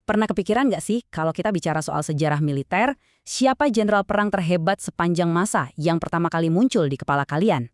Pernah kepikiran nggak sih kalau kita bicara soal sejarah militer, siapa jenderal perang terhebat sepanjang masa yang pertama kali muncul di kepala kalian?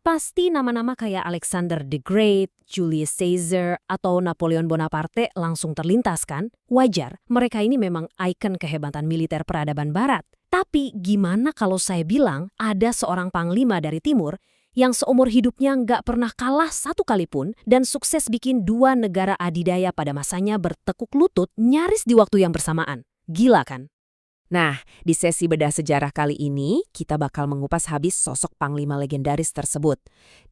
Pasti nama-nama kayak Alexander the Great, Julius Caesar, atau Napoleon Bonaparte langsung terlintas kan? Wajar, mereka ini memang ikon kehebatan militer peradaban barat. Tapi gimana kalau saya bilang ada seorang panglima dari timur yang seumur hidupnya nggak pernah kalah satu kali pun dan sukses bikin dua negara adidaya pada masanya bertekuk lutut nyaris di waktu yang bersamaan. Gila kan? Nah, di sesi bedah sejarah kali ini, kita bakal mengupas habis sosok panglima legendaris tersebut.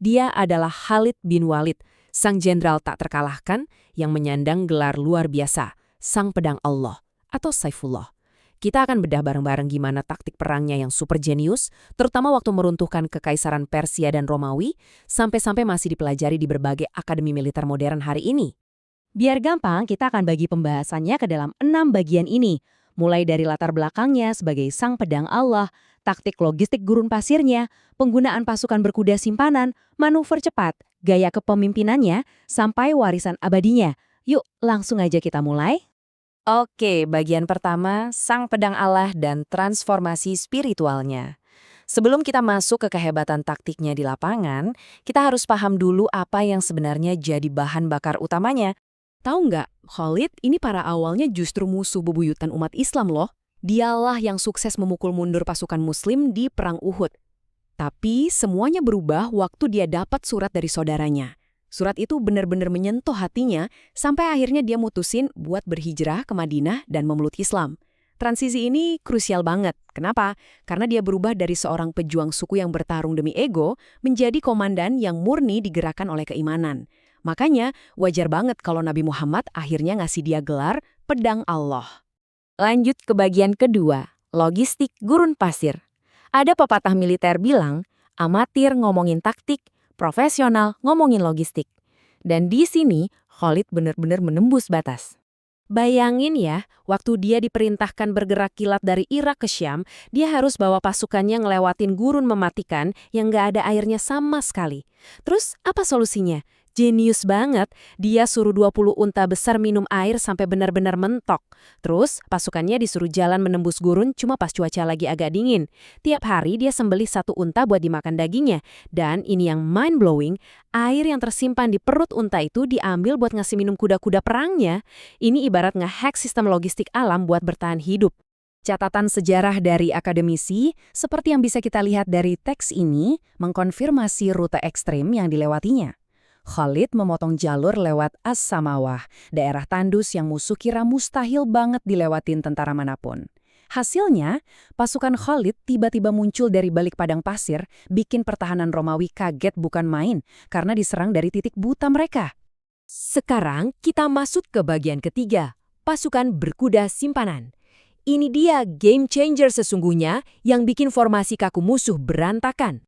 Dia adalah Khalid bin Walid, sang jenderal tak terkalahkan yang menyandang gelar luar biasa, Sang Pedang Allah atau Saifullah. Kita akan bedah bareng-bareng gimana taktik perangnya yang super jenius, terutama waktu meruntuhkan kekaisaran Persia dan Romawi, sampai-sampai masih dipelajari di berbagai akademi militer modern hari ini. Biar gampang, kita akan bagi pembahasannya ke dalam 6 bagian ini. Mulai dari latar belakangnya sebagai Sang Pedang Allah, taktik logistik gurun pasirnya, penggunaan pasukan berkuda simpanan, manuver cepat, gaya kepemimpinannya, sampai warisan abadinya. Yuk, langsung aja kita mulai. Oke, bagian pertama, Sang Pedang Allah dan transformasi spiritualnya. Sebelum kita masuk ke kehebatan taktiknya di lapangan, kita harus paham dulu apa yang sebenarnya jadi bahan bakar utamanya. Tahu nggak, Khalid ini para awalnya justru musuh bebuyutan umat Islam loh. Dialah yang sukses memukul mundur pasukan Muslim di Perang Uhud. Tapi semuanya berubah waktu dia dapat surat dari saudaranya. Surat itu benar-benar menyentuh hatinya sampai akhirnya dia mutusin buat berhijrah ke Madinah dan memeluk Islam. Transisi ini krusial banget. Kenapa? Karena dia berubah dari seorang pejuang suku yang bertarung demi ego menjadi komandan yang murni digerakkan oleh keimanan. Makanya wajar banget kalau Nabi Muhammad akhirnya ngasih dia gelar Pedang Allah. Lanjut ke bagian kedua, logistik gurun pasir. Ada pepatah militer bilang, amatir ngomongin taktik, profesional ngomongin logistik. Dan di sini, Khalid benar-benar menembus batas. Bayangin ya, waktu dia diperintahkan bergerak kilat dari Irak ke Syam, dia harus bawa pasukannya ngelewatin gurun mematikan yang nggak ada airnya sama sekali. Terus apa solusinya? Jenius banget, dia suruh 20 unta besar minum air sampai benar-benar mentok. Terus pasukannya disuruh jalan menembus gurun cuma pas cuaca lagi agak dingin. Tiap hari dia sembelih 1 unta buat dimakan dagingnya. Dan ini yang mind-blowing, air yang tersimpan di perut unta itu diambil buat ngasih minum kuda-kuda perangnya. Ini ibarat nge-hack sistem logistik alam buat bertahan hidup. Catatan sejarah dari akademisi, seperti yang bisa kita lihat dari teks ini, mengkonfirmasi rute ekstrem yang dilewatinya. Khalid memotong jalur lewat As-Samawah, daerah tandus yang musuh kira mustahil banget dilewatin tentara manapun. Hasilnya, pasukan Khalid tiba-tiba muncul dari balik padang pasir, bikin pertahanan Romawi kaget bukan main karena diserang dari titik buta mereka. Sekarang kita masuk ke bagian ketiga, pasukan berkuda simpanan. Ini dia game changer sesungguhnya yang bikin formasi kaku musuh berantakan.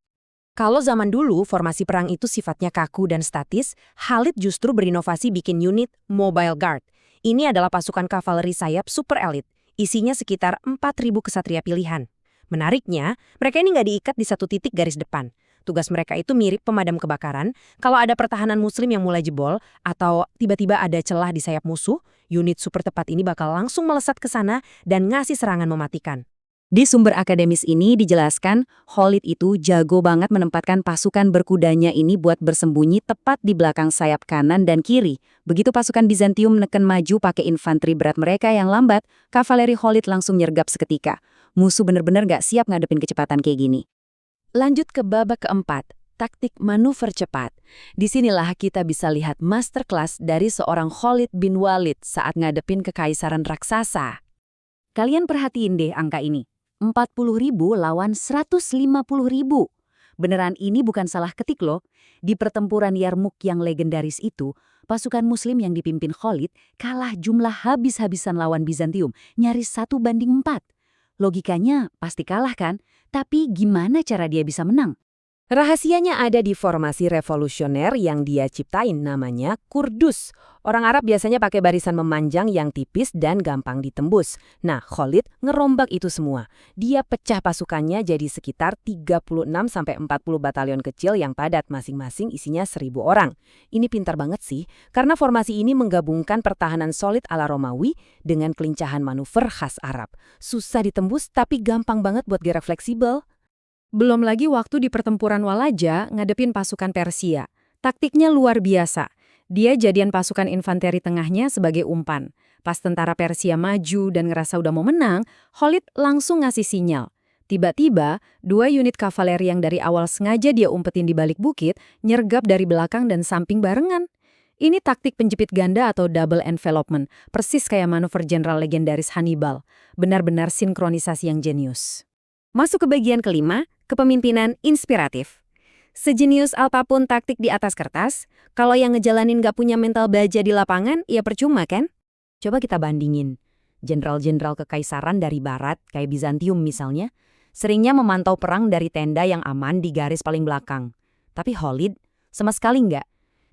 Kalau zaman dulu formasi perang itu sifatnya kaku dan statis, Khalid justru berinovasi bikin unit Mobile Guard. Ini adalah pasukan kavaleri sayap super elit, isinya sekitar 4.000 kesatria pilihan. Menariknya, mereka ini nggak diikat di satu titik garis depan. Tugas mereka itu mirip pemadam kebakaran. Kalau ada pertahanan muslim yang mulai jebol, atau tiba-tiba ada celah di sayap musuh, unit super tepat ini bakal langsung melesat ke sana dan ngasih serangan mematikan. Di sumber akademis ini dijelaskan, Khalid itu jago banget menempatkan pasukan berkudanya ini buat bersembunyi tepat di belakang sayap kanan dan kiri. Begitu pasukan Bizantium neken maju pakai infanteri berat mereka yang lambat, kavaleri Khalid langsung nyergap seketika. Musuh bener-bener gak siap ngadepin kecepatan kayak gini. Lanjut ke babak keempat, taktik manuver cepat. Disinilah kita bisa lihat masterclass dari seorang Khalid bin Walid saat ngadepin kekaisaran raksasa. Kalian perhatiin deh angka ini. 40.000 lawan 150.000. Beneran ini bukan salah ketik loh. Di pertempuran Yarmuk yang legendaris itu, pasukan muslim yang dipimpin Khalid kalah jumlah habis-habisan lawan Bizantium, nyaris 1:4. Logikanya pasti kalah kan? Tapi gimana cara dia bisa menang? Rahasianya ada di formasi revolusioner yang dia ciptain, namanya kurdus. Orang Arab biasanya pakai barisan memanjang yang tipis dan gampang ditembus. Nah, Khalid ngerombak itu semua. Dia pecah pasukannya jadi sekitar 36-40 batalion kecil yang padat, masing-masing isinya 1.000 orang. Ini pintar banget sih, karena formasi ini menggabungkan pertahanan solid ala Romawi dengan kelincahan manuver khas Arab. Susah ditembus tapi gampang banget buat gerak fleksibel. Belum lagi waktu di pertempuran Walaja ngadepin pasukan Persia. Taktiknya luar biasa. Dia jadian pasukan infanteri tengahnya sebagai umpan. Pas tentara Persia maju dan ngerasa udah mau menang, Khalid langsung ngasih sinyal. Tiba-tiba, 2 unit kavaleri yang dari awal sengaja dia umpetin di balik bukit, nyergap dari belakang dan samping barengan. Ini taktik penjepit ganda atau double envelopment, persis kayak manuver jenderal legendaris Hannibal. Benar-benar sinkronisasi yang jenius. Masuk ke bagian kelima, kepemimpinan inspiratif. Sejenius apapun taktik di atas kertas, kalau yang ngejalanin gak punya mental baja di lapangan, ya percuma kan? Coba kita bandingin. Jenderal-jenderal kekaisaran dari barat, kayak Bizantium misalnya, seringnya memantau perang dari tenda yang aman di garis paling belakang. Tapi Khalid, sama sekali nggak.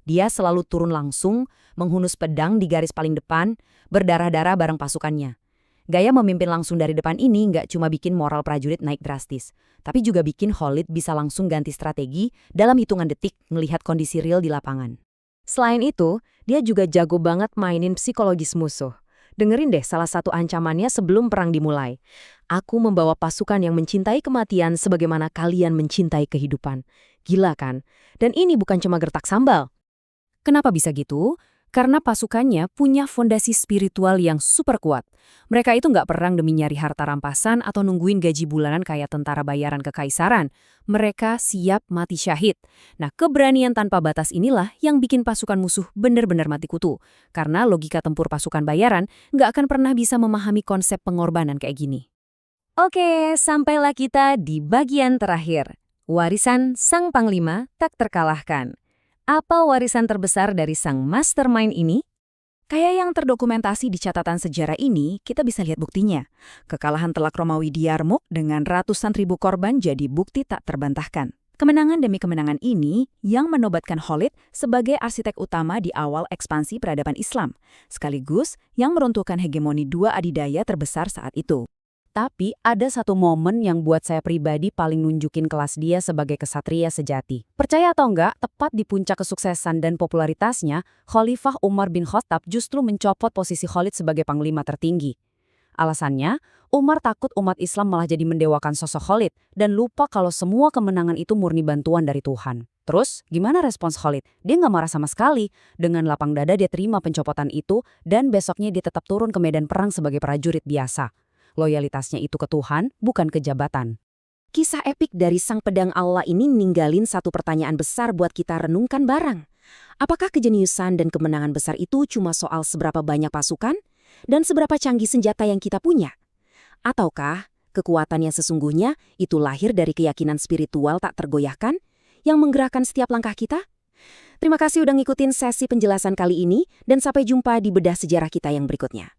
Dia selalu turun langsung, menghunus pedang di garis paling depan, berdarah-darah bareng pasukannya. Gaya memimpin langsung dari depan ini nggak cuma bikin moral prajurit naik drastis, tapi juga bikin Khalid bisa langsung ganti strategi dalam hitungan detik ngelihat kondisi real di lapangan. Selain itu, dia juga jago banget mainin psikologis musuh. Dengerin deh salah satu ancamannya sebelum perang dimulai. Aku membawa pasukan yang mencintai kematian sebagaimana kalian mencintai kehidupan. Gila kan? Dan ini bukan cuma gertak sambal. Kenapa bisa gitu? Karena pasukannya punya fondasi spiritual yang super kuat. Mereka itu nggak perang demi nyari harta rampasan atau nungguin gaji bulanan kayak tentara bayaran kekaisaran. Mereka siap mati syahid. Nah, keberanian tanpa batas inilah yang bikin pasukan musuh benar-benar mati kutu. Karena logika tempur pasukan bayaran nggak akan pernah bisa memahami konsep pengorbanan kayak gini. Oke, sampailah kita di bagian terakhir. Warisan Sang Panglima tak terkalahkan. Apa warisan terbesar dari sang mastermind ini? Kayak yang terdokumentasi di catatan sejarah ini, kita bisa lihat buktinya. Kekalahan telak Romawi di Yarmouk dengan ratusan ribu korban jadi bukti tak terbantahkan. Kemenangan demi kemenangan ini yang menobatkan Khalid sebagai arsitek utama di awal ekspansi peradaban Islam, sekaligus yang meruntuhkan hegemoni dua adidaya terbesar saat itu. Tapi ada satu momen yang buat saya pribadi paling nunjukin kelas dia sebagai kesatria sejati. Percaya atau enggak, tepat di puncak kesuksesan dan popularitasnya, Khalifah Umar bin Khattab justru mencopot posisi Khalid sebagai panglima tertinggi. Alasannya, Umar takut umat Islam malah jadi mendewakan sosok Khalid dan lupa kalau semua kemenangan itu murni bantuan dari Tuhan. Terus, gimana respons Khalid? Dia nggak marah sama sekali. Dengan lapang dada dia terima pencopotan itu dan besoknya dia tetap turun ke medan perang sebagai prajurit biasa. Loyalitasnya itu ke Tuhan, bukan ke jabatan. Kisah epik dari Sang Pedang Allah ini ninggalin satu pertanyaan besar buat kita renungkan bareng. Apakah kejeniusan dan kemenangan besar itu cuma soal seberapa banyak pasukan dan seberapa canggih senjata yang kita punya? Ataukah kekuatan yang sesungguhnya itu lahir dari keyakinan spiritual tak tergoyahkan yang menggerakkan setiap langkah kita? Terima kasih udah ngikutin sesi penjelasan kali ini dan sampai jumpa di bedah sejarah kita yang berikutnya.